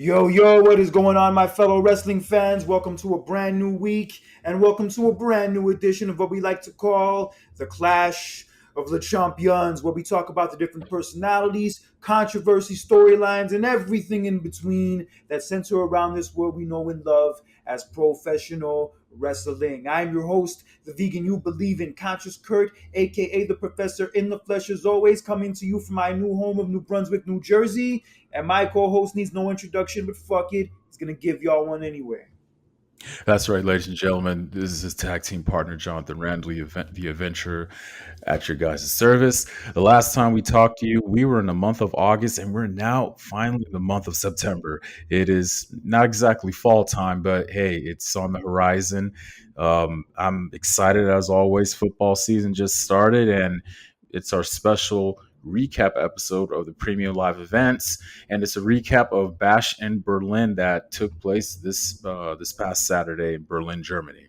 Yo, yo, what is going on, my fellow wrestling fans? Welcome to a brand new week and welcome to a brand new edition of what we like to call the Clash of the Champions, where we talk about the different personalities, controversy, storylines, and everything in between that center around this world we know and love as professional wrestling. I'm your host, the vegan you believe in, Conscious Kurt, aka the Professor in the Flesh, as always, coming to you from my new home of New Brunswick, New Jersey. And my co-host needs no introduction, but fuck it, he's gonna give y'all one anyway. That's right, ladies and gentlemen. This is his tag team partner, Jonathan Randall, the adventurer at your guys' service. The last time we talked to you, we were in the month of August, and we're now finally in the month of September. It is not exactly fall time, but hey, it's on the horizon. I'm excited as always. Football season just started, and it's our special recap episode of the Premium Live events, and it's a recap of Bash in Berlin that took place this past Saturday in Berlin, Germany.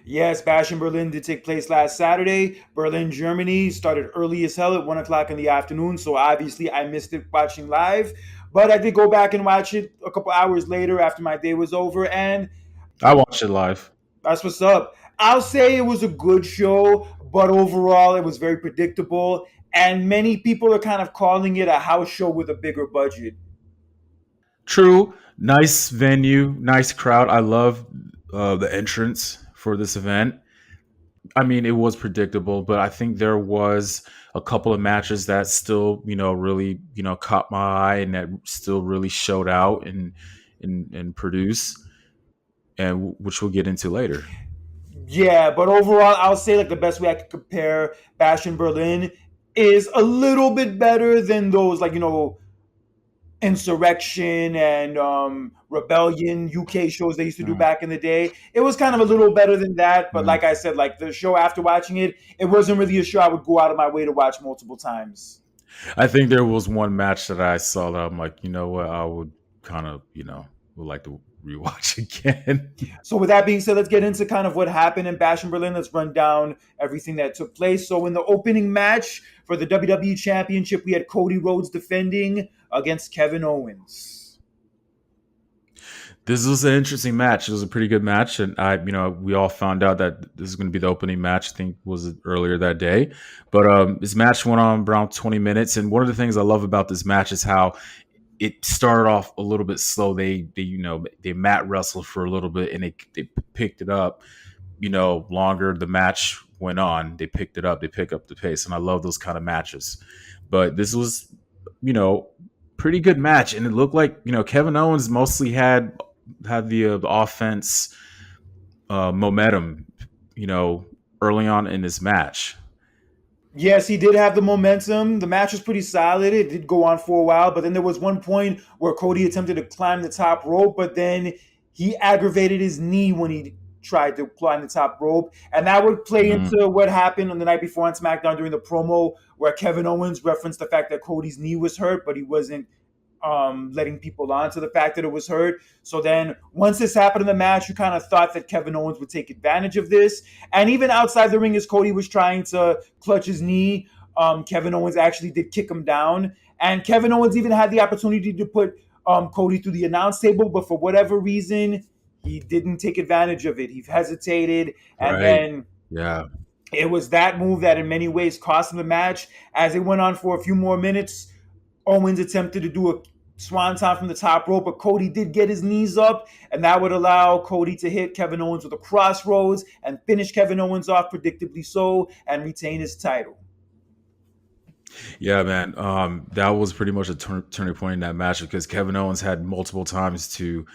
Yes, Bash in Berlin did take place last Saturday. Berlin, Germany started early as hell at 1 o'clock in the afternoon, so obviously I missed it watching live. But I did go back and watch it a couple hours later after my day was over, and I watched it live. that's what's up. I'll say it was a good show, but overall it was very predictable, and many people are kind of calling it a house show with a bigger budget. True, nice venue, nice crowd. I love the entrance for this event. I mean, it was predictable, but I think there was a couple of matches that still, really, caught my eye and that still really showed out and produce, and which we'll get into later. Yeah, but overall, I'll say like the best way I could compare Bash in Berlin is a little bit better than those Insurrection and Rebellion UK shows they used to do Mm. back in the day. It was kind of a little better than that, but Mm. like I said, like the show after watching it, it wasn't really a show I would go out of my way to watch multiple times. I think there was one match that I saw that I'm like, you know what, I would kind of, would like to rewatch again. So with that being said, let's get into kind of what happened in Bash in Berlin. Let's run down everything that took place. So in the opening match for the WWE Championship, we had Cody Rhodes defending against Kevin Owens. This was an interesting match. It was a pretty good match, and we all found out that this is going to be the opening match. I think was earlier that day, but this match went on around 20 minutes. And one of the things I love about this match is how it started off a little bit slow. They mat wrestled for a little bit, and they picked it up. Longer the match went on, they picked it up. They pick up the pace, and I love those kind of matches. But this was, pretty good match, and it looked like Kevin Owens mostly had the offense momentum, early on in this match. Yes, he did have the momentum. The match was pretty solid. It did go on for a while, but then there was one point where Cody attempted to climb the top rope, but then he aggravated his knee when he tried to climb the top rope. And that would play Mm. into what happened on the night before on SmackDown during the promo where Kevin Owens referenced the fact that Cody's knee was hurt, but he wasn't letting people on to the fact that it was hurt. So then once this happened in the match, you kind of thought that Kevin Owens would take advantage of this. And even outside the ring, as Cody was trying to clutch his knee, Kevin Owens actually did kick him down. And Kevin Owens even had the opportunity to put Cody through the announce table, but for whatever reason, he didn't take advantage of it. He hesitated, and Right. then Yeah. it was that move that in many ways cost him the match. As it went on for a few more minutes, Owens attempted to do a swanton from the top rope, but Cody did get his knees up, and that would allow Cody to hit Kevin Owens with a crossroads and finish Kevin Owens off predictably so and retain his title. Yeah, man. That was pretty much a turning point in that match because Kevin Owens had multiple times to,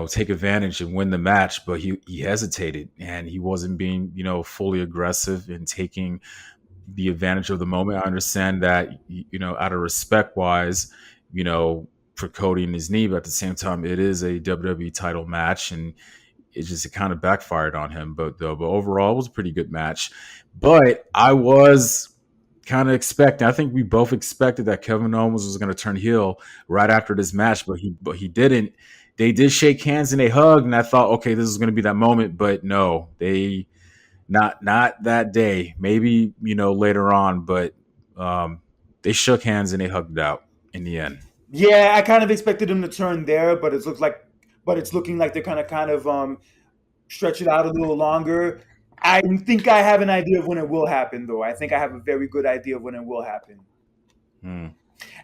take advantage and win the match, but he hesitated and he wasn't being, fully aggressive in taking the advantage of the moment. I understand that, out of respect wise, for Cody and his knee, but at the same time, it is a WWE title match, and it kind of backfired on him. But overall, it was a pretty good match. But I was kind of expecting. I think we both expected that Kevin Owens was going to turn heel right after this match, but he didn't. They did shake hands and they hugged, and I thought, okay, this is going to be that moment. But no, they not that day. Maybe later on, but they shook hands and they hugged it out in the end. Yeah, I kind of expected him to turn there, but it's looking like they're kind of stretch it out a little longer. I think I have an idea of when it will happen, though. I think I have a very good idea of when it will happen. Hmm.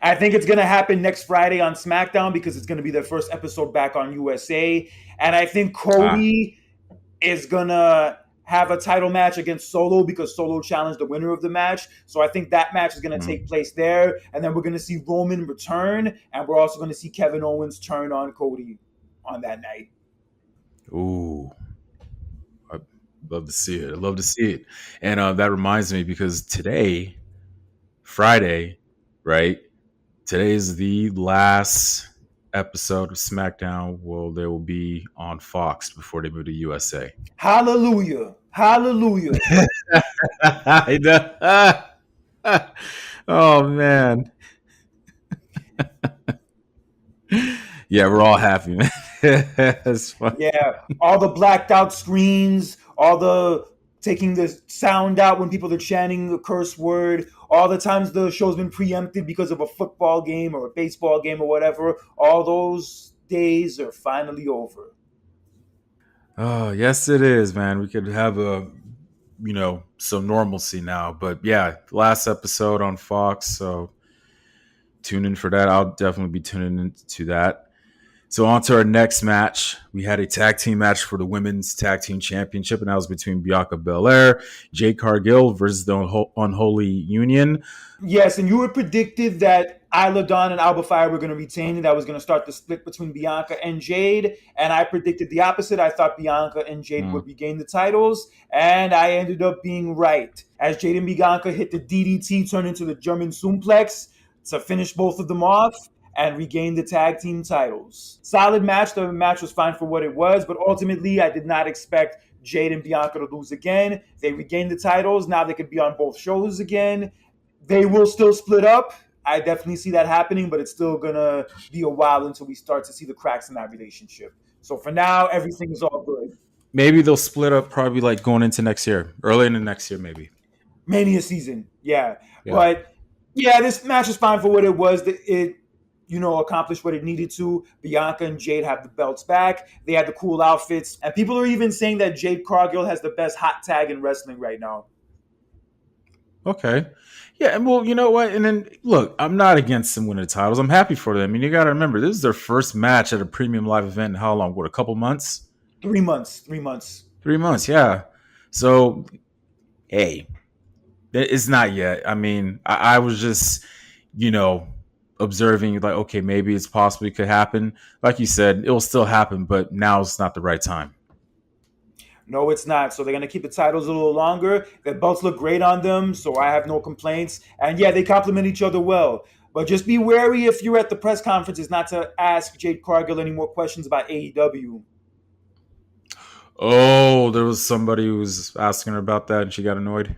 I think it's going to happen next Friday on SmackDown because it's going to be their first episode back on USA. And I think Ah. Cody is going to have a title match against Solo because Solo challenged the winner of the match. So I think that match is going to Hmm. take place there. And then we're going to see Roman return. And we're also going to see Kevin Owens turn on Cody on that night. Ooh. I love to see it. I love to see it. And that reminds me because today, Friday, right? Today is the last episode of SmackDown. Well, they will be on Fox before they move to USA. Hallelujah. Hallelujah. I know. Oh man. Yeah, we're all happy, man. That's fun. Yeah, all the blacked out screens, all the taking the sound out when people are chanting a curse word, all the times the show's been preempted because of a football game or a baseball game or whatever, all those days are finally over. Oh, yes, it is, man. We could have some normalcy now. But yeah, last episode on Fox. So tune in for that. I'll definitely be tuning into that. So on to our next match. We had a tag team match for the women's tag team championship, and that was between Bianca Belair, Jade Cargill versus the Unholy Union. Yes, and you had predicted that Isla Dawn and Alba Fire were going to retain, and that was going to start the split between Bianca and Jade. And I predicted the opposite. I thought Bianca and Jade Mm. would regain the titles, and I ended up being right. As Jade and Bianca hit the DDT, turned into the German suplex to finish both of them off and regain the tag team titles. Solid match. The match was fine for what it was, but ultimately, I did not expect Jade and Bianca to lose again. They regained the titles. Now they could be on both shows again. They will still split up. I definitely see that happening, but it's still gonna be a while until we start to see the cracks in that relationship. So for now, everything is all good. Maybe they'll split up probably like going into next year, early in the next year, maybe. Mania season, yeah. Yeah. But yeah, this match is fine for what it was. It accomplished what it needed to. Bianca and Jade have the belts back. They had the cool outfits, and people are even saying that Jade Cargill has the best hot tag in wrestling right now. Okay. Yeah, and well, you know what? And then look, I'm not against them winning the titles. I'm happy for them. I mean, you got to remember, this is their first match at a premium live event in how long? What, a couple months? 3 months. 3 months. 3 months, yeah. So, hey, it's not yet. I mean, I was just, you know, observing, like, okay, maybe it's possible it could happen. Like you said, it will still happen, but now it's not the right time. No, it's not. So they're going to keep the titles a little longer. The belts look great on them, so I have no complaints. And yeah, they complement each other well. But just be wary if you're at the press conferences not to ask Jade Cargill any more questions about AEW. Oh, there was somebody who was asking her about that and she got annoyed.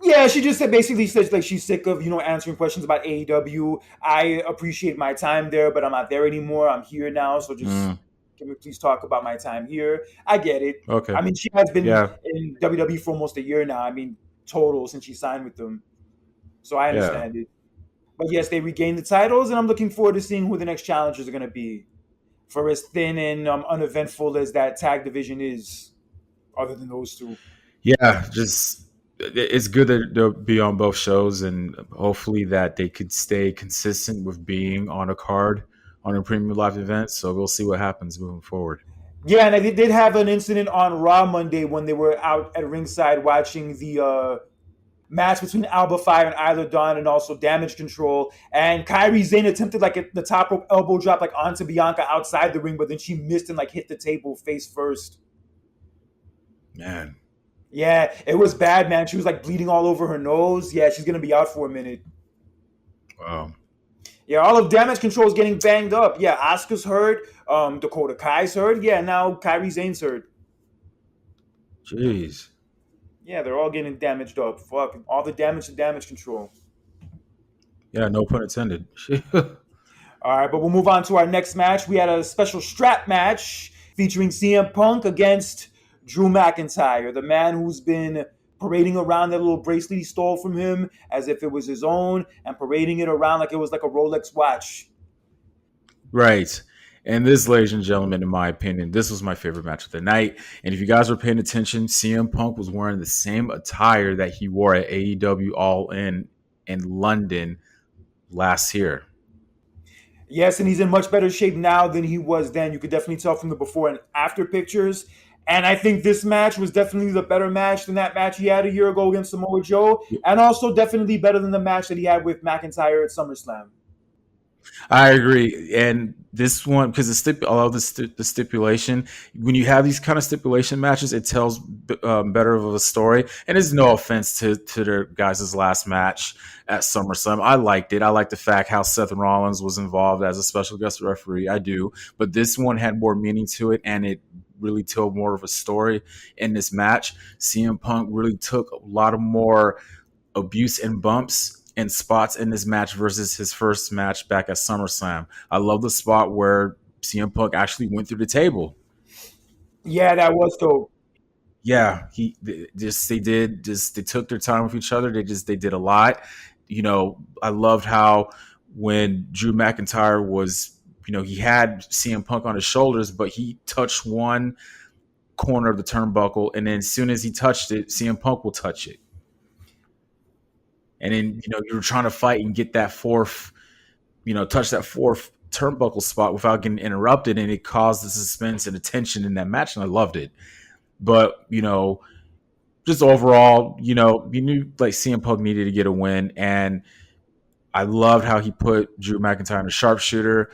Yeah, she just said basically says like she's sick of answering questions about AEW. I appreciate my time there, but I'm not there anymore. I'm here now, so just Mm, can we please talk about my time here? I get it. okay. I mean, she has been Yeah. in WWE for almost a year now. I mean, total since she signed with them, so I Yeah. understand it. But yes, they regained the titles, and I'm looking forward to seeing who the next challengers are going to be. For as thin and uneventful as that tag division is, other than those two. Yeah, just it's good that they'll be on both shows, and hopefully that they could stay consistent with being on a card on a premium live event. So we'll see what happens moving forward. Yeah, and they did have an incident on Raw Monday when they were out at ringside watching the match between Alba Fire and Isla Dawn and also Damage Control. And Kyrie Zane attempted like the top rope elbow drop like onto Bianca outside the ring, but then she missed and like hit the table face first. Man, Yeah, it was bad, man. She was like bleeding all over her nose. Yeah, she's gonna be out for a minute. wow, Yeah, all of Damage Control is getting banged up. Yeah, Asuka's hurt. Dakota Kai's hurt. Yeah, now Kyrie Zane's hurt. jeez, Yeah, they're all getting damaged up. Fuck, all the damage to Damage Control. yeah, no pun intended. All right, but we'll move on to our next match. We had a special strap match featuring CM Punk against Drew McIntyre, the man who's been parading around that little bracelet he stole from him as if it was his own and parading it around like it was like a Rolex watch. Right. And this, ladies and gentlemen, in my opinion, this was my favorite match of the night. And if you guys were paying attention, CM Punk was wearing the same attire that he wore at AEW All in London last year. Yes, and he's in much better shape now than he was then. You could definitely tell from the before and after pictures. And I think this match was definitely the better match than that match he had a year ago against Samoa Joe, and also definitely better than the match that he had with McIntyre at SummerSlam. I agree, and this one because I love the stipulation. When you have these kind of stipulation matches, it tells better of a story. And it's no offense to their guys' last match at SummerSlam. I liked it. I like the fact how Seth Rollins was involved as a special guest referee. I do, but this one had more meaning to it, and it really told more of a story in this match. CM Punk really took a lot of more abuse and bumps and spots in this match versus his first match back at SummerSlam. I love the spot where CM Punk actually went through the table. Yeah, that was dope. Yeah, they took their time with each other. They did a lot. I loved how when Drew McIntyre was, he had CM Punk on his shoulders, but he touched one corner of the turnbuckle, and then as soon as he touched it, CM Punk will touch it. And then, you were trying to fight and get that fourth, touch that fourth turnbuckle spot without getting interrupted. And it caused the suspense and the tension in that match. And I loved it. But, just overall, you knew like CM Punk needed to get a win. And I loved how he put Drew McIntyre in a sharpshooter.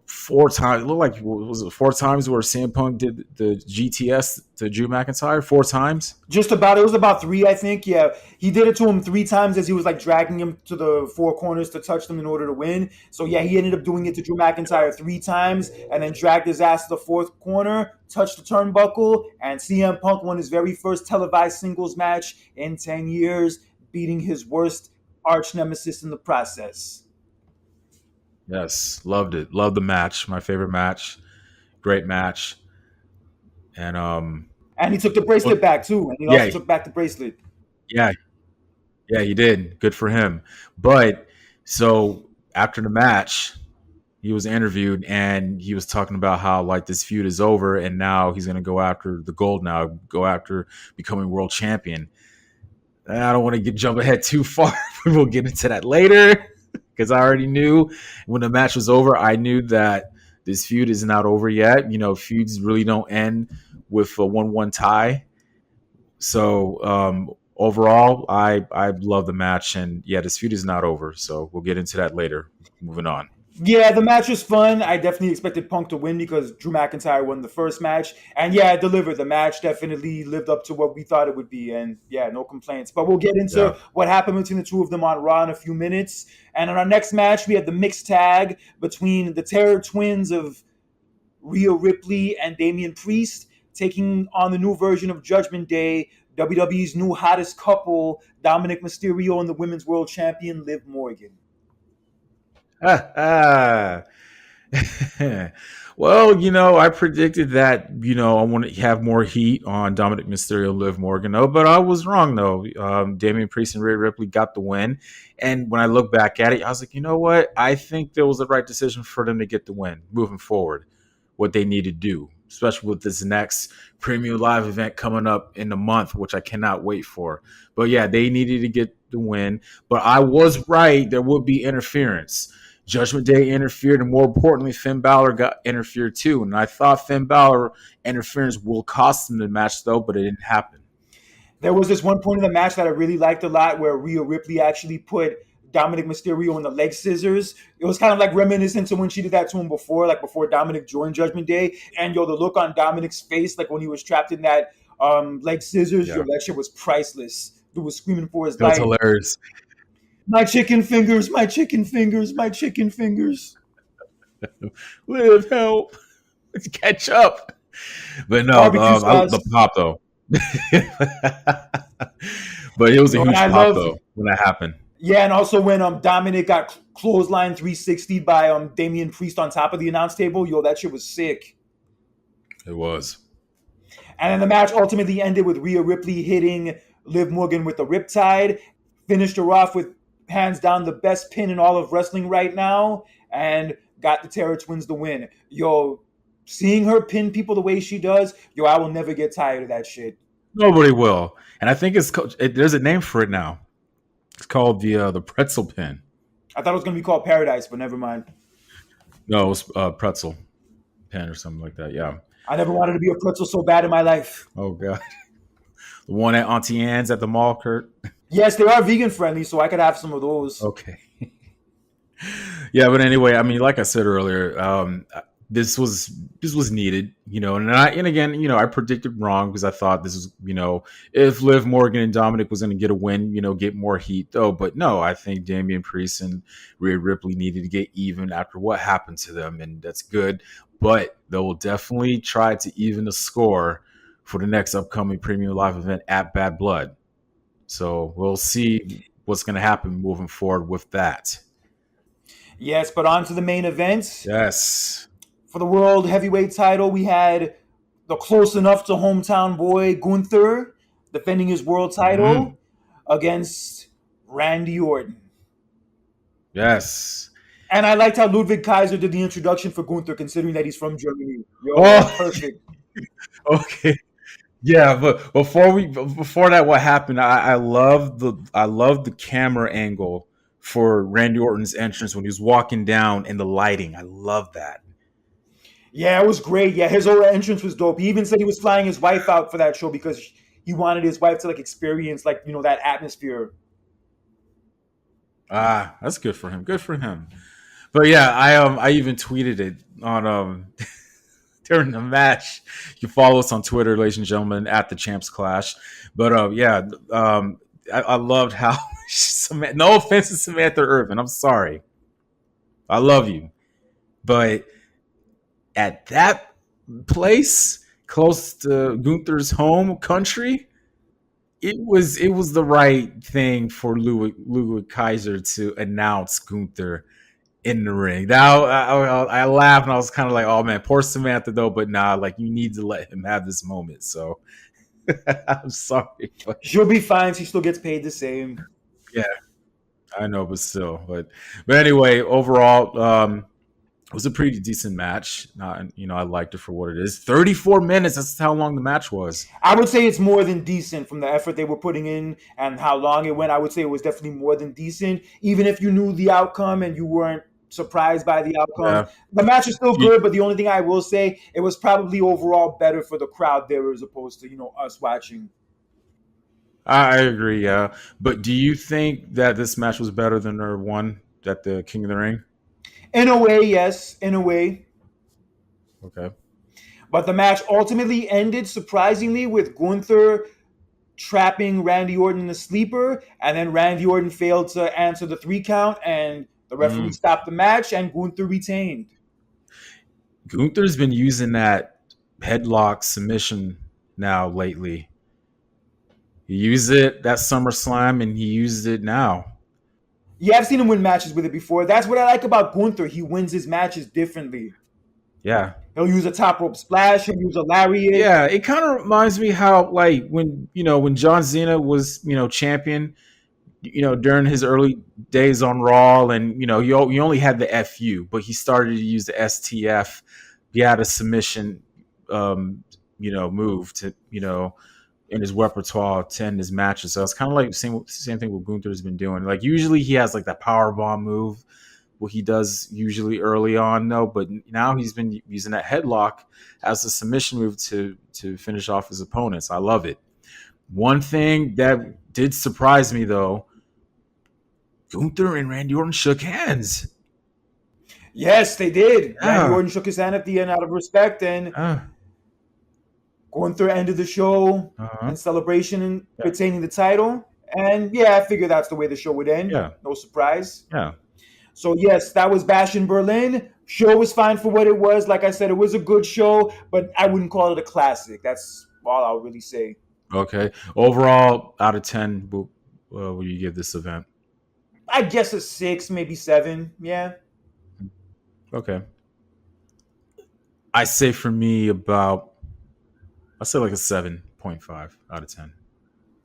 4 times. It looked like, was it 4 times where CM Punk did the GTS to Drew McIntyre? 4 times? Just about, it was about three, I think. Yeah, he did it to him 3 times as he was like dragging him to the four corners to touch them in order to win. So yeah, he ended up doing it to Drew McIntyre 3 times and then dragged his ass to the fourth corner, touched the turnbuckle, and CM Punk won his very first televised singles match in 10 years, beating his worst arch nemesis in the process. Yes, loved it. Loved the match. My favorite match. Great match. And And he took the bracelet back too, and he also yeah, took back the bracelet. yeah, yeah, he did. Good for him. But so after the match, he was interviewed and he was talking about how like this feud is over and now he's gonna go after the gold now, go after becoming world champion. And I don't want to jump ahead too far. We'll get into that later because I already knew when the match was over. I knew that this feud is not over yet. Feuds really don't end with a 1-1 tie. So overall, I love the match, and yeah, this feud is not over. So we'll get into that later. Moving on. Yeah, the match was fun. I definitely expected Punk to win because Drew McIntyre won the first match. And yeah, it delivered. The match definitely lived up to what we thought it would be. And yeah, no complaints. But we'll get Yeah. into what happened between the two of them on Raw in a few minutes. And in our next match, we had the mixed tag between the Terror Twins of Rhea Ripley and Damian Priest taking on the new version of Judgment Day, WWE's new hottest couple, Dominic Mysterio and the Women's World Champion, Liv Morgan. Well, I predicted that, I want to have more heat on Dominic Mysterio and Liv Morgan, though, but I was wrong, though. Damian Priest and Rhea Ripley got the win. And when I look back at it, I was like, you know what? I think there was the right decision for them to get the win moving forward, what they need to do, especially with this next premium live event coming up in a month, which I cannot wait for. But yeah, they needed to get the win. But I was right. There would be interference. Judgment Day interfered, and more importantly, Finn Balor got interfered too. And I thought Finn Balor interference will cost him the match, though, but it didn't happen. There was this one point in the match that I really liked a lot where Rhea Ripley actually put Dominic Mysterio in the leg scissors. It was kind of like reminiscent to when she did that to him before, like before Dominic joined Judgment Day. And the look on Dominic's face, like when he was trapped in that leg scissors, Yeah. that shit was priceless. He was screaming for his That was life. hilarious. My chicken fingers, my chicken fingers, my chicken fingers. Liv, help. Catch up. But no, Barbecue sauce. the pop, though. But it was a And huge I pop, love, though, when that happened. yeah, and also when Dominic got clothesline 360 by Damian Priest on top of the announce table, that shit was sick. It was. And then the match ultimately ended with Rhea Ripley hitting Liv Morgan with the Riptide, finished her off with hands down the best pin in all of wrestling right now. And got the Terror Twins the win. Yo, seeing her pin people the way she does, yo, I will never get tired of that shit. Nobody will. And I think there's a name for it now. It's called the pretzel pin. I thought it was gonna be called Paradise, but never mind. No, it was pretzel pin or something like that. Yeah. I never wanted to be a pretzel so bad in my life. Oh god. The one at Auntie Anne's at the mall, Kurt. Yes, they are vegan friendly, so I could have some of those. Okay. Yeah, but anyway, I mean, like I said earlier, this was needed, and again, I predicted wrong because I thought this was, if Liv Morgan and Dominic was going to get a win, get more heat though, but no, I think Damian Priest and Rhea Ripley needed to get even after what happened to them, and that's good. But they will definitely try to even the score for the next upcoming premium live event at Bad Blood. So we'll see what's going to happen moving forward with that. Yes, but on to the main event. Yes. For the World Heavyweight title, we had the close enough to hometown boy Gunther defending his world title against Randy Orton. Yes. And I liked how Ludwig Kaiser did the introduction for Gunther, considering that he's from Germany. Yo, that's perfect. Okay. Yeah, but before that, what happened? I love the camera angle for Randy Orton's entrance when he was walking down and the lighting. I love that. Yeah, it was great. Yeah, his whole entrance was dope. He even said he was flying his wife out for that show because he wanted his wife to like experience like that atmosphere. Ah, that's good for him. Good for him. But yeah, I even tweeted it on during the match. You follow us on Twitter, ladies and gentlemen, at the Champs Clash. But yeah, I loved how no offense to Samantha Irvin, I'm sorry, I love you, but at that place close to Gunther's home country, it was the right thing for Ludwig Kaiser to announce Gunther in the ring. Now I laughed and I was kind of like, oh man, poor Samantha though, but nah, like you need to let him have this moment. So I'm sorry, but She'll be fine. She still gets paid the same. yeah, I know, but still, but anyway, overall, it was a pretty decent match. I liked it for what it is. 34 minutes. That's how long the match was. I would say it's more than decent from the effort they were putting in and how long it went. I would say it was definitely more than decent, even if you knew the outcome and you weren't surprised by the outcome. Yeah. The match is still good, but the only thing I will say, it was probably overall better for the crowd there as opposed to us watching. I agree, yeah. But do you think that this match was better than their one at the King of the Ring? In a way, yes. In a way. Okay. But the match ultimately ended, surprisingly, with Gunther trapping Randy Orton in a sleeper, and then Randy Orton failed to answer the 3 count, and the referee stopped the match, and Gunther retained. Gunther's been using that headlock submission now lately. He used it that SummerSlam, and he used it now. Yeah, I've seen him win matches with it before. That's what I like about Gunther. He wins his matches differently. Yeah. He'll use a top rope splash. He'll use a lariat. Yeah, it kind of reminds me how, like, when John Cena was, champion, during his early days on Raw, and, you only had the FU, but he started to use the STF. He had a submission, move to, in his repertoire to end his matches. So it's kind of like the same thing what Gunther's been doing. Like usually he has like that power bomb move, what he does usually early on, though. But now he's been using that headlock as a submission move to finish off his opponents. I love it. One thing that did surprise me though, Gunther and Randy Orton shook hands. Yes, they did. Yeah. Randy Orton shook his hand at the end out of respect, and Gunther ended the show in celebration and retaining the title. And yeah, I figured that's the way the show would end. Yeah. No surprise. Yeah. So yes, that was Bash in Berlin. Show was fine for what it was. Like I said, it was a good show, but I wouldn't call it a classic. That's all I'll really say. Okay. Overall, out of 10, what would you give this event? I guess a 6, maybe 7. Yeah. Okay. I say for me I say like a 7.5 out of 10.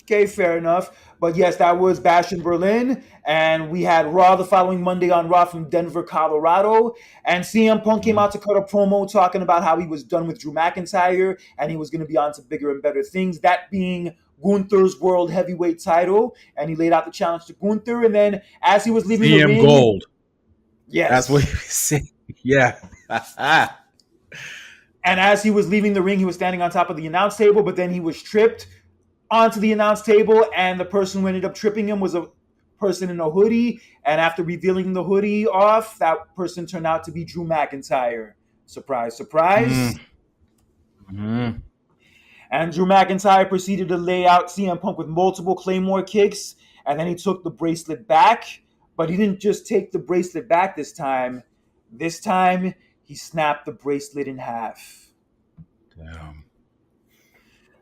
Okay, fair enough. But yes, that was Bash in Berlin. And we had Raw the following Monday on Raw from Denver, Colorado. And CM Punk came Mhm. out to cut a promo talking about how he was done with Drew McIntyre and he was going to be on to bigger and better things. That being Gunther's World Heavyweight title. And he laid out the challenge to Gunther. And then as he was leaving the CM ring, Gold. That's what yes. he was saying. Yeah. And as he was leaving the ring, he was standing on top of the announce table, but then he was tripped onto the announce table, and the person who ended up tripping him was a person in a hoodie. And after revealing the hoodie off, that person turned out to be Drew McIntyre. Surprise, surprise. Mm-hmm. And Drew McIntyre proceeded to lay out CM Punk with multiple Claymore kicks, and then he took the bracelet back. But he didn't just take the bracelet back this time. This time, he snapped the bracelet in half. Damn.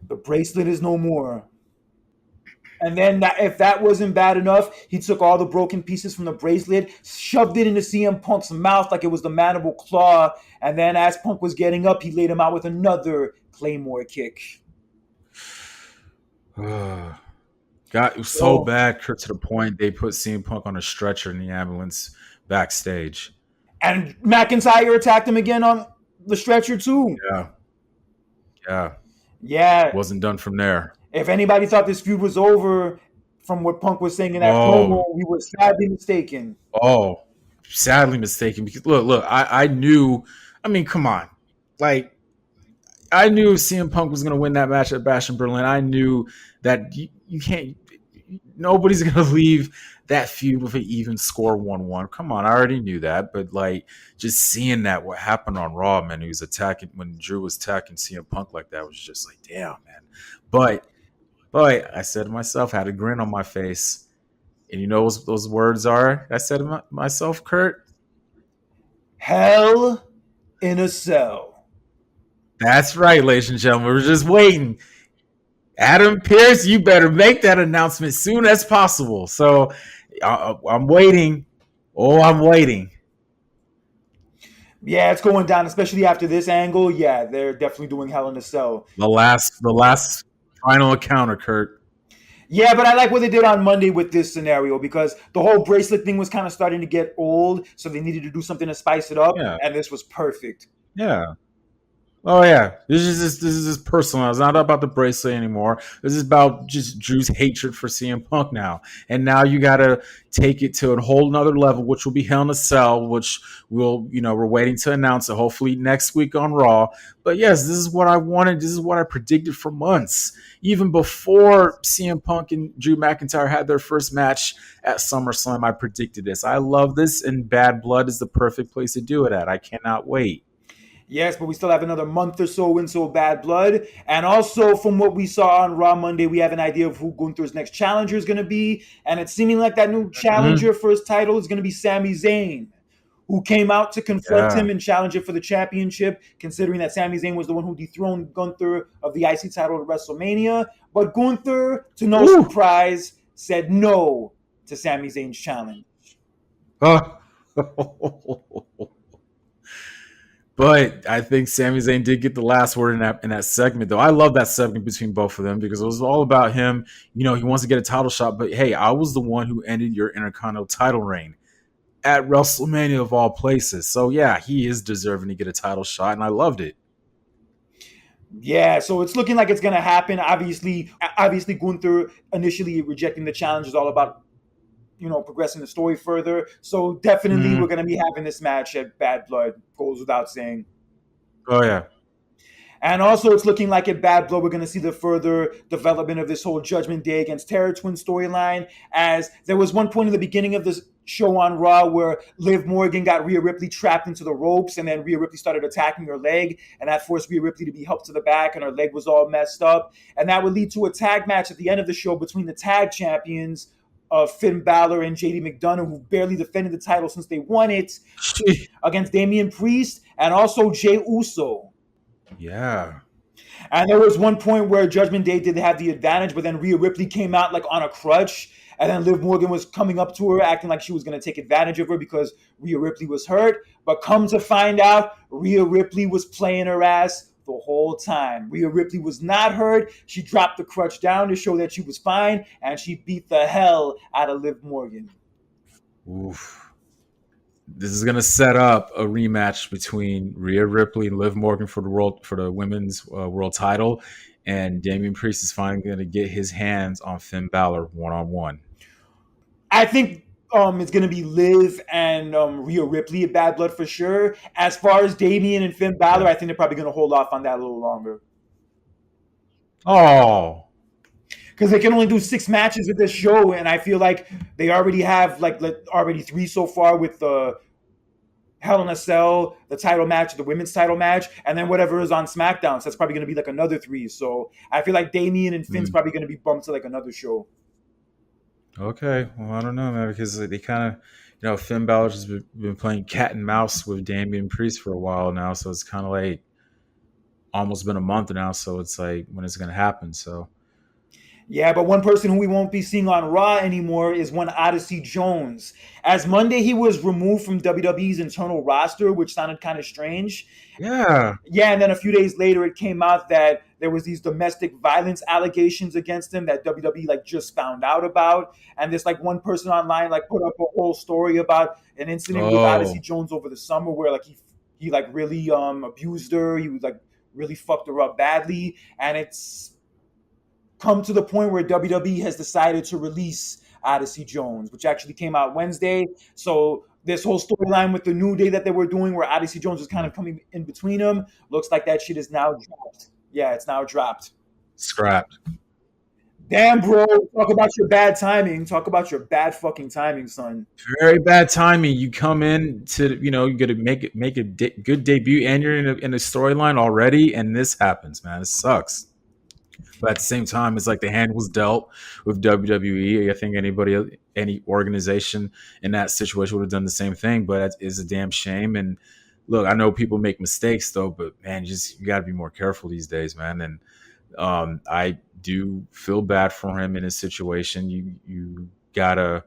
The bracelet is no more. And then if that wasn't bad enough, he took all the broken pieces from the bracelet, shoved it into CM Punk's mouth like it was the mandible claw. And then as Punk was getting up, he laid him out with another Claymore kick. Got it was so bad, Kurt, to the point they put CM Punk on a stretcher in the ambulance backstage. And McIntyre attacked him again on the stretcher too. Yeah. Yeah. Yeah. Wasn't done from there. If anybody thought this feud was over from what Punk was saying in that promo, we were sadly mistaken. Oh, sadly mistaken. Because look, I knew. I mean, come on, like I knew CM Punk was going to win that match at Bash in Berlin. I knew that you can't. Nobody's going to leave that feud with an even score 1-1. Come on, I already knew that, but like just seeing that what happened on Raw, man, he was attacking when Drew was attacking CM Punk like that was just like, damn, man. But I said to myself, had a grin on my face. And you know what those words are? I said to myself, Kurt? Hell in a Cell. That's right, ladies and gentlemen. We're just waiting. Adam Pearce, you better make that announcement soon as possible. So I'm waiting. Oh, I'm waiting. Yeah, it's going down, especially after this angle. Yeah, they're definitely doing Hell in a Cell. The last final encounter, Kurt. Yeah, but I like what they did on Monday with this scenario because the whole bracelet thing was kind of starting to get old, so they needed to do something to spice it up, and this was perfect. Yeah. Oh yeah, this is just personal. It's not about the bracelet anymore. This is about just Drew's hatred for CM Punk now, and now you got to take it to a whole nother level, which will be Hell in a Cell, which we're waiting to announce it hopefully next week on Raw. But yes, this is what I wanted. This is what I predicted for months, even before CM Punk and Drew McIntyre had their first match at SummerSlam. I predicted this. I love this, and Bad Blood is the perfect place to do it at. I cannot wait. Yes, but we still have another month or so into Bad Blood. And also, from what we saw on Raw Monday, we have an idea of who Gunther's next challenger is going to be. And it's seeming like that new challenger for his title is going to be Sami Zayn, who came out to confront him and challenge him for the championship, considering that Sami Zayn was the one who dethroned Gunther of the IC title at WrestleMania. But Gunther, to no surprise, said no to Sami Zayn's challenge. But I think Sami Zayn did get the last word in that segment, though. I love that segment between both of them because it was all about him. He wants to get a title shot, but hey, I was the one who ended your Intercontinental title reign at WrestleMania of all places. So yeah, he is deserving to get a title shot, and I loved it. Yeah, so it's looking like it's going to happen. Obviously, Gunther initially rejecting the challenge is all about progressing the story further. So definitely we're going to be having this match at Bad Blood, goes without saying. Oh, yeah. And also it's looking like at Bad Blood, we're going to see the further development of this whole Judgment Day against Terror Twin storyline, as there was one point in the beginning of this show on Raw where Liv Morgan got Rhea Ripley trapped into the ropes, and then Rhea Ripley started attacking her leg, and that forced Rhea Ripley to be helped to the back, and her leg was all messed up. And that would lead to a tag match at the end of the show between the tag champions of Finn Balor and JD McDonough, who barely defended the title since they won it, against Damian Priest and also Jey Uso. Yeah. And there was one point where Judgment Day did have the advantage, but then Rhea Ripley came out like on a crutch, and then Liv Morgan was coming up to her, acting like she was going to take advantage of her because Rhea Ripley was hurt. But come to find out, Rhea Ripley was playing her ass the whole time. Rhea Ripley was not hurt. She dropped the crutch down to show that she was fine, and she beat the hell out of Liv Morgan. Oof. This is gonna set up a rematch between Rhea Ripley and Liv Morgan for the women's world title, and Damian Priest is finally gonna get his hands on Finn Balor 1-on-1. I think it's going to be Liv and Rhea Ripley at Bad Blood for sure. As far as Damian and Finn Balor, Yeah. I think they're probably going to hold off on that a little longer. Oh, Because they can only do 6 matches at this show, and I feel like they already have already 3 so far with the Hell in a Cell, the title match, the women's title match, and then whatever is on SmackDown. So that's probably going to be like another 3. So I feel like Damian and Finn's probably going to be bumped to like another show. okay. Well, I don't know, man, because they kind of, Finn Balor's just been playing cat and mouse with Damian Priest for a while now, so it's kind of like almost been a month now. So it's like, when is it going to happen? So Yeah, but one person who we won't be seeing on Raw anymore is one Odyssey Jones. As Monday, he was removed from WWE's internal roster, which sounded kind of strange. yeah. Yeah, and then a few days later, it came out that there was these domestic violence allegations against him that WWE just found out about. And this one person online put up a whole story about an incident with Odyssey Oh, Jones over the summer where he really abused her. He was really fucked her up badly, and it's come to the point where WWE has decided to release Odyssey Jones, which actually came out Wednesday. So this whole storyline with the New Day that they were doing, where Odyssey Jones was kind of coming in between them, looks like that shit is now dropped. Yeah, it's now dropped. scrapped. Damn, bro. Talk about your bad timing. Talk about your bad fucking timing, son. Very bad timing. You come in to, you got to make a good debut, and you're in a storyline already, and this happens, man. It sucks. But at the same time, it's like the hand was dealt with WWE. I think any organization in that situation would have done the same thing. But it is a damn shame. And look, I know people make mistakes though, but man, you got to be more careful these days, man. And I do feel bad for him in his situation. You gotta,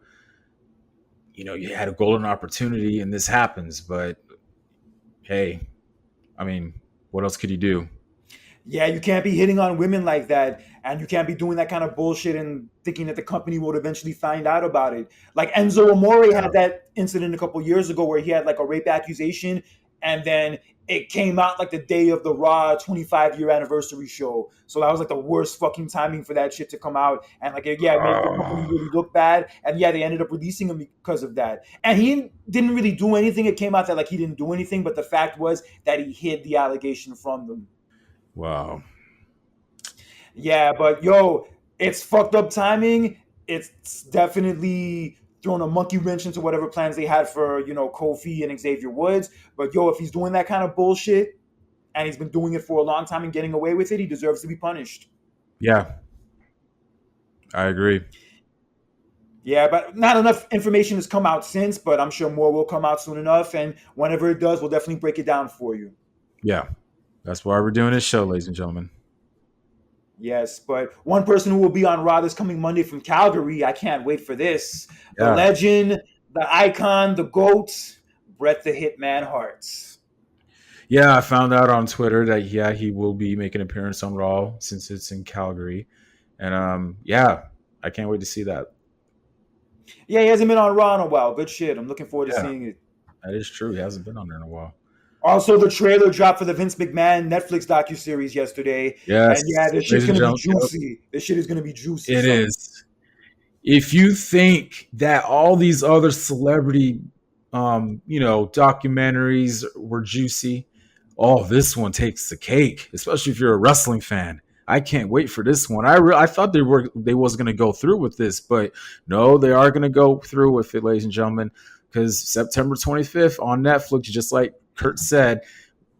you had a golden opportunity, and this happens. But hey, I mean, what else could you do? Yeah, you can't be hitting on women like that, and you can't be doing that kind of bullshit and thinking that the company will eventually find out about it. Like Enzo Amore Yeah. had that incident a couple years ago where he had a rape accusation, and then it came out the day of the Raw 25-year anniversary show. So that was the worst fucking timing for that shit to come out, and it made the company really look bad. And yeah, they ended up releasing him because of that. And he didn't really do anything. It came out that he didn't do anything, but the fact was that he hid the allegation from them. Wow. Yeah, but yo, it's fucked up timing. It's definitely thrown a monkey wrench into whatever plans they had for, Kofi and Xavier Woods. But yo, if he's doing that kind of bullshit and he's been doing it for a long time and getting away with it, he deserves to be punished. Yeah, I agree. Yeah, but not enough information has come out since, but I'm sure more will come out soon enough. And whenever it does, we'll definitely break it down for you. Yeah. That's why we're doing this show, ladies and gentlemen. Yes, but one person who will be on Raw this coming Monday from Calgary, I can't wait for this. The Yeah. legend, the icon, the GOAT, Bret the Hitman Hart. Yeah, I found out on Twitter that he will be making an appearance on Raw since it's in Calgary. And yeah, I can't wait to see that. Yeah, he hasn't been on Raw in a while. Good shit. I'm looking forward to Yeah, seeing it. that is true. He hasn't been on there in a while. Also, the trailer dropped for the Vince McMahon Netflix docuseries yesterday. Yes, And yeah, this shit's ladies and going to be gentlemen, juicy. This shit is going to be juicy. it son. is. If you think that all these other celebrity documentaries were juicy, oh, this one takes the cake, especially if you're a wrestling fan. I can't wait for this one. I thought they was going to go through with this, but no, they are going to go through with it, ladies and gentlemen, because September 25th on Netflix, just like Kurt said,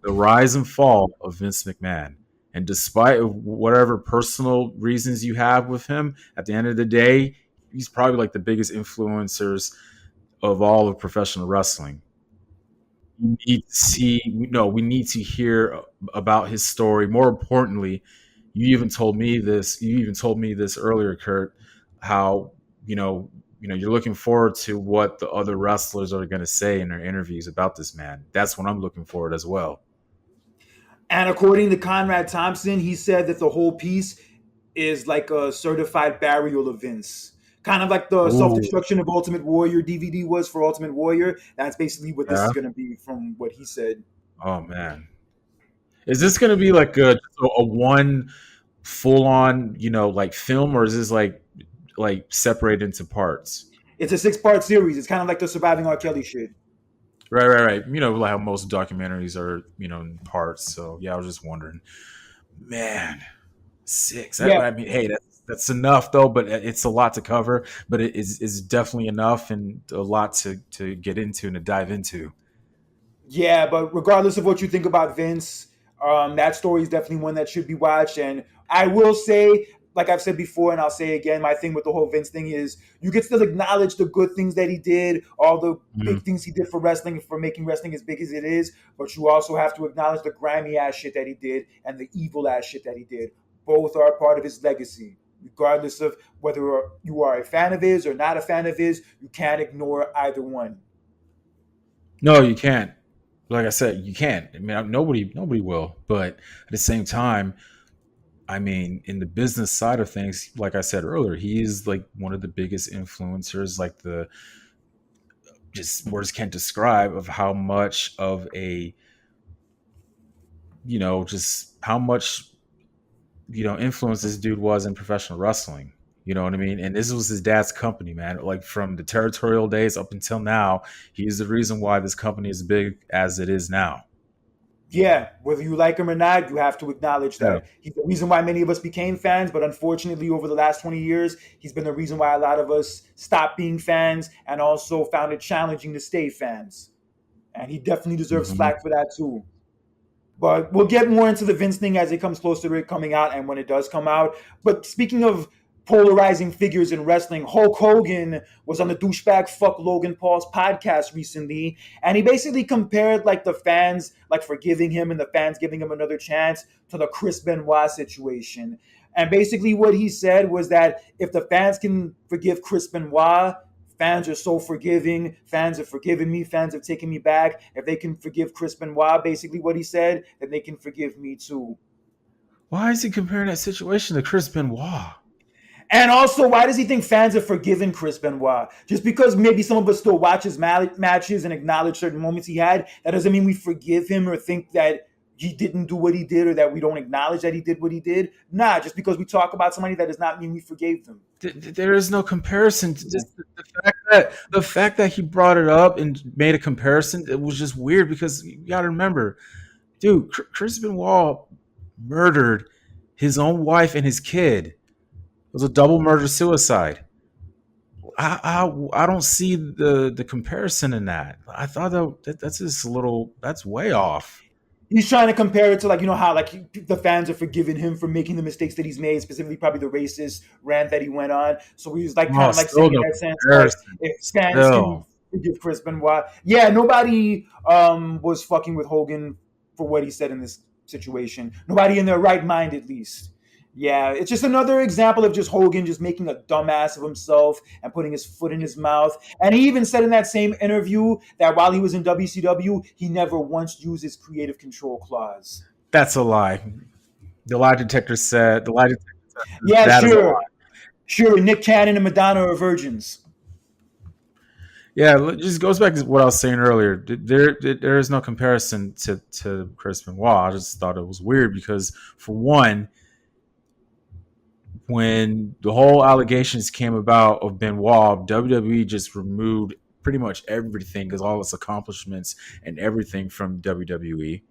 the rise and fall of Vince McMahon. And despite whatever personal reasons you have with him, at the end of the day, he's probably the biggest influencers of all of professional wrestling. We need to see, no, we need to hear about his story. More importantly, you even told me this earlier, Kurt, how you're looking forward to what the other wrestlers are going to say in their interviews about this man. That's what I'm looking forward as well. And according to Conrad Thompson, he said that the whole piece is like a certified burial of Vince. Kind of like the self Ooh, destruction of Ultimate Warrior DVD was for Ultimate Warrior. That's basically what this is yeah. going to be from what he said. Oh man, is this gonna be like a one full on like film, or is this like separated into parts? It's a 6-part series. It's kind of like the Surviving R. Kelly shit. Right, right, right. Like how most documentaries are, in parts. So yeah, I was just wondering. Man, six. Yeah, I mean, hey, that's enough though. But it's a lot to cover. But it is definitely enough and a lot to get into and to dive into. yeah, but regardless of what you think about Vince, that story is definitely one that should be watched. And I will say, like I've said before, and I'll say again, my thing with the whole Vince thing is you can still acknowledge the good things that he did, all the big Mhm. things he did for wrestling, for making wrestling as big as it is. But you also have to acknowledge the grimy ass shit that he did and the evil ass shit that he did. Both are part of his legacy. Regardless of whether you are a fan of his or not a fan of his, you can't ignore either one. No, you can't. Like I said, you can't. I mean, nobody will. But at the same time, I mean, in the business side of things, like I said earlier, he is like one of the biggest influencers, like the just words can't describe of how much of a, just how much, influence this dude was in professional wrestling. You know what I mean? And this was his dad's company, man. Like from the territorial days up until now, he's the reason why this company is big as it is now. Yeah, whether you like him or not, you have to acknowledge Yeah. that he's the reason why many of us became fans. But unfortunately, over the last 20 years, he's been the reason why a lot of us stopped being fans and also found it challenging to stay fans. And he definitely deserves Hmm. flack for that too. But we'll get more into the Vince thing as it comes closer to it coming out and when it does come out. But speaking of polarizing figures in wrestling, Hulk Hogan was on the douchebag fuck Logan Paul's podcast recently, and he basically compared like the fans like forgiving him and the fans giving him another chance to the Chris Benoit situation. And basically what he said was that if the fans can forgive Chris Benoit, fans are so forgiving. Fans have forgiven me. Fans have taken me back. If they can forgive Chris Benoit, basically what he said, then they can forgive me too. Why is he comparing that situation to Chris Benoit? And also, why does he think fans have forgiven Chris Benoit? Just because maybe some of us still watch his matches and acknowledge certain moments he had, that doesn't mean we forgive him or think that he didn't do what he did or that we don't acknowledge that he did what he did. Nah, just because we talk about somebody, that does not mean we forgave them. There is no comparison to just the fact that he brought it up and made a comparison. It was just weird because you got to remember, dude, Chris Benoit murdered his own wife and his kid. It was a double murder suicide. I don't see the comparison in that. I thought that's just a little that's way off. He's trying to compare it to like how like the fans are forgiving him for making the mistakes that he's made, specifically probably the racist rant that he went on. So he was like kind Oh, of like saying still in no that sense, like comparison. if fans can Still, forgive Chris Benoit, yeah, nobody was fucking with Hogan for what he said in this situation. Nobody in their right mind, at least. Yeah, it's just another example of just Hogan just making a dumbass of himself and putting his foot in his mouth. And he even said in that same interview that while he was in WCW, he never once used his creative control clause. that's a lie. The lie detector says Yeah, that is a sure. lie. Sure, Nick Cannon and Madonna are virgins. Yeah, it just goes back to what I was saying earlier. There is no comparison to Chris Benoit. I just thought it was weird because, for one, when the whole allegations came about of Benoit, WWE just removed pretty much everything because all its accomplishments and everything from WWE,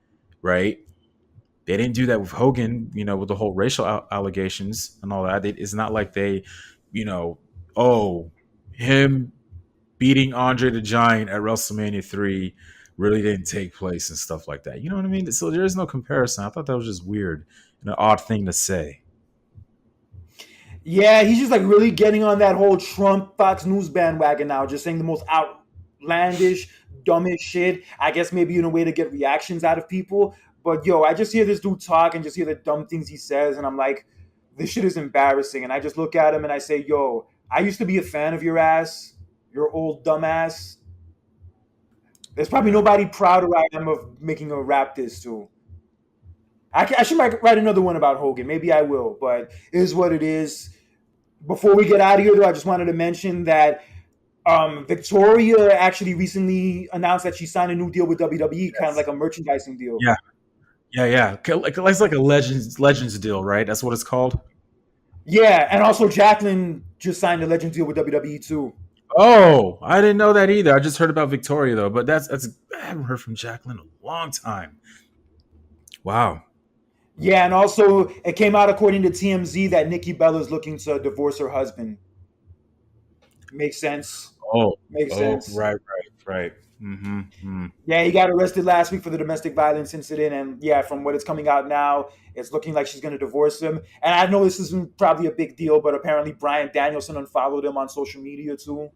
right? They didn't do that with Hogan, with the whole racial allegations and all that. It's not like they, you know, oh, him beating Andre the Giant at WrestleMania 3 really didn't take place and stuff like that. You know what I mean? So there is no comparison. I thought that was just weird and an odd thing to say. Yeah, he's just like really getting on that whole Trump Fox News bandwagon now, just saying the most outlandish, dumbest shit. I guess maybe in a way to get reactions out of people. But yo, I just hear this dude talk and just hear the dumb things he says, and I'm like, this shit is embarrassing. And I just look at him and I say, yo, I used to be a fan of your ass, your old dumbass. There's probably Yeah. nobody prouder I am of making a rap diss to. I should write another one about Hogan. Maybe I will, but it is what it is. Before we get out of here, though, I just wanted to mention that Victoria actually recently announced that she signed a new deal with WWE, kind of like Yes. a merchandising deal. Yeah. Yeah. Yeah. Like it's like a Legends deal, right? That's what it's called. Yeah, and also Jacqueline just signed a Legends deal with WWE too. Oh, I didn't know that either. I just heard about Victoria though, but that's I haven't heard from Jacqueline in a long time. Wow. Yeah, and also it came out according to TMZ that Nikki Bella is looking to divorce her husband. Makes sense. Oh. Makes Oh. sense. Right. Mm-hmm. Mm. Yeah, he got arrested last week for the domestic violence incident, and yeah, from what it's coming out now, it's looking like she's going to divorce him. And I know this isn't probably a big deal, but apparently Brian Danielson unfollowed him on social media too.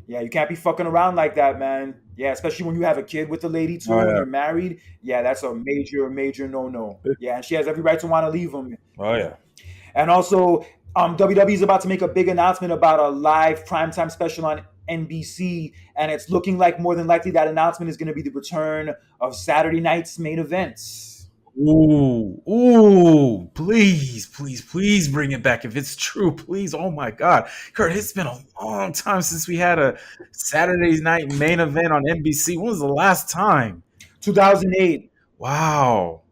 Yeah, you can't be fucking around like that, man. Yeah, especially when you have a kid with the lady Oh too, and yeah. you're married. Yeah, that's a major, major no-no. Yeah, and she has every right to want to leave him. Oh yeah. And also, WWE is about to make a big announcement about a live primetime special on NBC, and it's looking like more than likely that announcement is going to be the return of Saturday night's main events. Ooh, please bring it back if it's true, please. Oh my God, Kurt, it's been a long time since we had a Saturday night main event on NBC. When was the last time? 2008. Wow.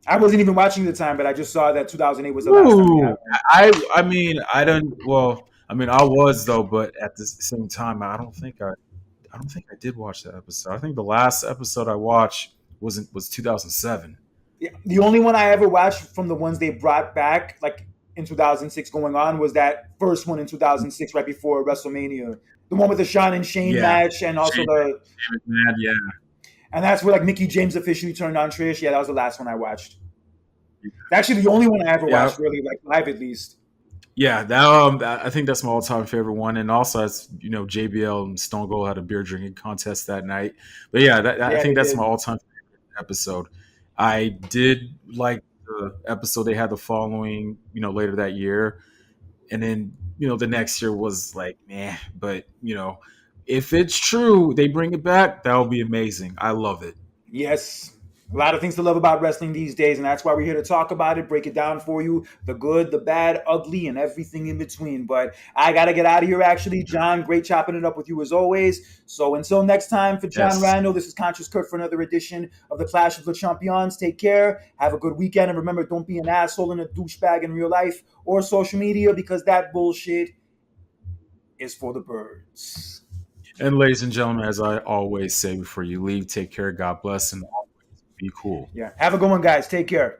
I wasn't even watching at the time, but I just saw that 2008 was the last time we had Ooh, one. I mean, I don't. Well, I mean, I was though, but at the same time, I don't think I did watch that episode. I think the last episode I watched was 2007. Yeah, the only one I ever watched from the ones they brought back, like in 2006 going on, was that first one in 2006, right before WrestleMania. The one with the Shawn and Shane Yeah, match, and also Shane the, McMahon. Yeah, and that's where like Mickey James officially turned on Trish. Yeah, that was the last one I watched. Actually, the only one I ever yeah. watched, really, like live at least. Yeah, I think that's my all-time favorite one, and also it's JBL and Stone Cold had a beer drinking contest that night. But yeah, I Yeah, think they that's my did. all-time favorite episode. I did like the episode they had the following, later that year, and then the next year was like, but if it's true, they bring it back, that would be amazing. I love it. Yes. A lot of things to love about wrestling these days, and that's why we're here to talk about it, break it down for you, the good, the bad, ugly, and everything in between. But I got to get out of here, actually. John, great chopping it up with you as always. So until next time, for John Yes, Randall, this is Conscious Kurt for another edition of the Clash of the Champions. Take care. Have a good weekend. And remember, don't be an asshole and a douchebag in real life or social media because that bullshit is for the birds. and ladies and gentlemen, as I always say before you leave, take care, God bless, and always be cool. Yeah. Have a good one, guys. Take care.